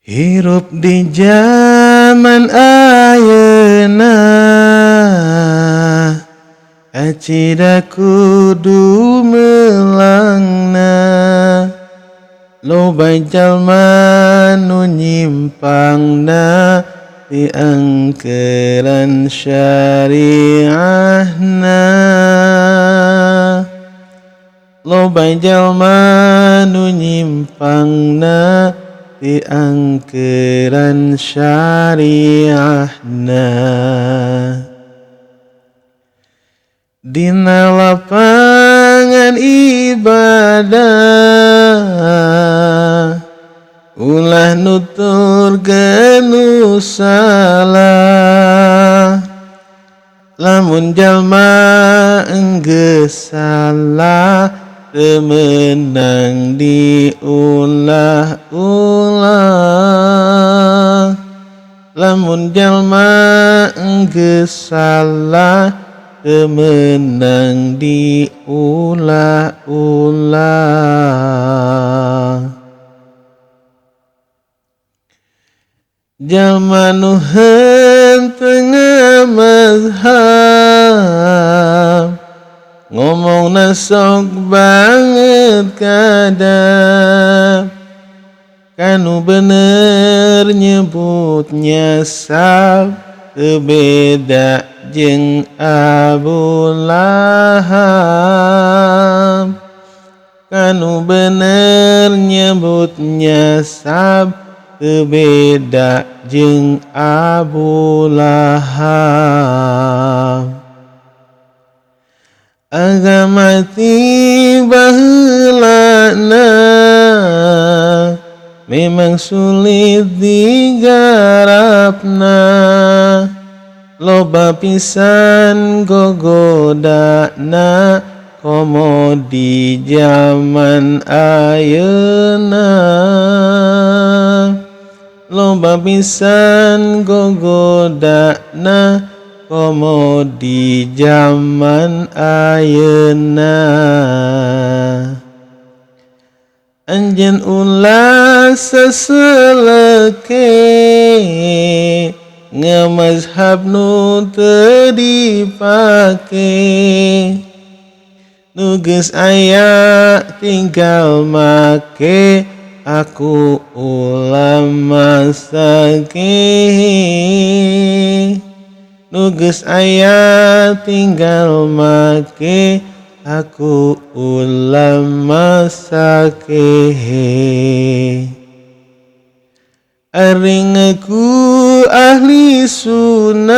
Hirup di zaman ayeuna acida kudu melangna loba jalma nu nyimpangna ti angkeran syariahna. Loba jalma nu nyimpangna ti angkeran syariahna. Dina lapangan ibadah ulah nuturkeun nu salah. Lamun jalma enggeus salah teu meunang diulah-ulah. Lamun jalma enggeus salah teu meunang diulah-ulah. Jalma nu henteu ngamazhab ngomongna sok banget kadap. Kanu bener nyebutnya sab teu beda jeung Abu Lahab. Kanu bener nyebutnya sab teu beda jeung Abu Lahab. Agama ti baheulana memang sulit digarapna. Loba pisan gogodana komo di zaman ayeuna. Loba pisan gogodana komo di zaman ayeuna. Anjeun ulah saseleke ngamazhab nu teu dipake. Nu geus aya tinggal make aku ulama sakeh. Nu geus aya tinggal make aku ulama sakeh. Aring aku ahli sunnah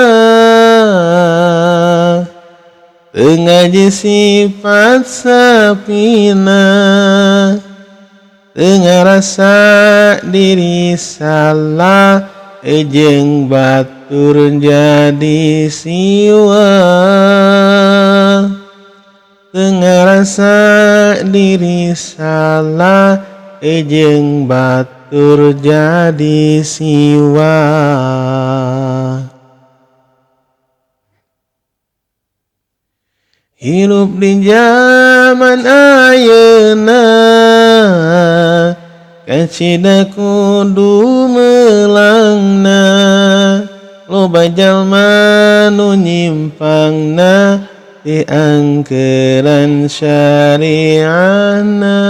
teu ngaji sifat sapina. Teu ngarasa diri salah jeung batur jadi siwa. Teu ngarasa diri salah jeung batur jadi siwa. Hirup di zaman ayeuna kacida kudu melangna loba jalma nu nyimpangna ti angkeran syariahna.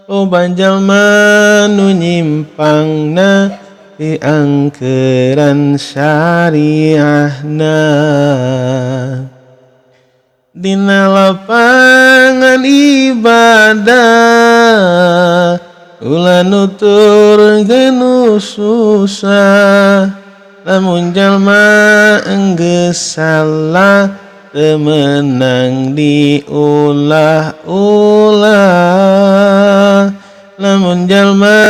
Loba jalma nu nyimpangna ti angkeran syariahna. Dina lapangan ibadah ulah nuturkeun nu susah. Lamun jalma enggeus salah teu meunang diulah-ulah. Lamun jalma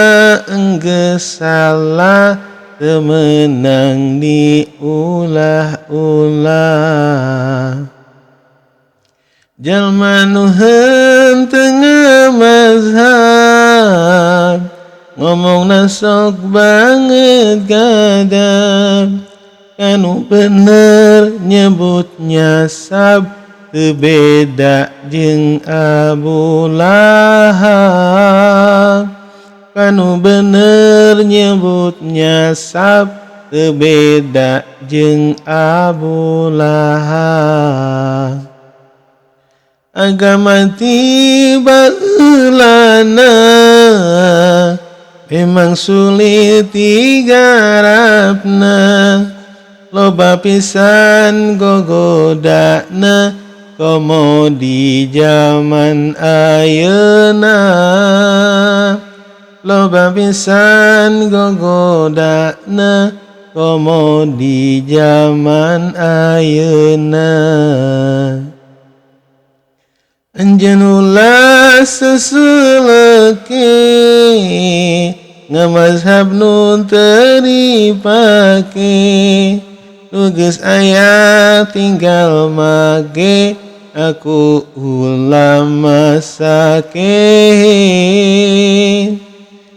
enggeus salah teu meunang diulah-ulah. Jalma nu henteu ngamazhab ngomongna sok banget gadap. Kanu bener nyebutnya sab teu beda jeung Abu Lahab. kanu bener nyebutnya Sabtu beda jeung Abu Lahab. Agama tiba heulana memang sulit digarapna, loba pisan gogodana komo di zaman ayeuna. Loba pisan gogodana komo di zaman ayeuna. Anjeun ulah seseleke ngamazhab nu teu dipake, nu geus aya tinggal make aku ulama sakehe.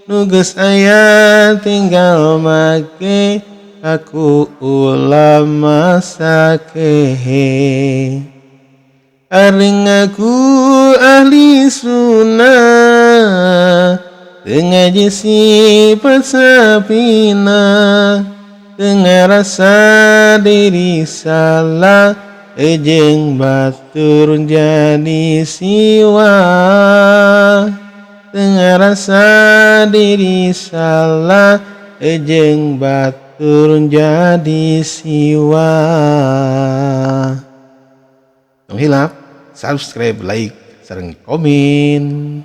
Nu geus aya tinggal make aku ulama sakehe. Aring aku ahli sunnah, teu ngaji sifat sapina, teu ngarasa diri salah, jeung batur jadi siwa. Teu ngarasa diri salah, jeung batur jadi siwa. Hilap subscribe, like, sareng komen.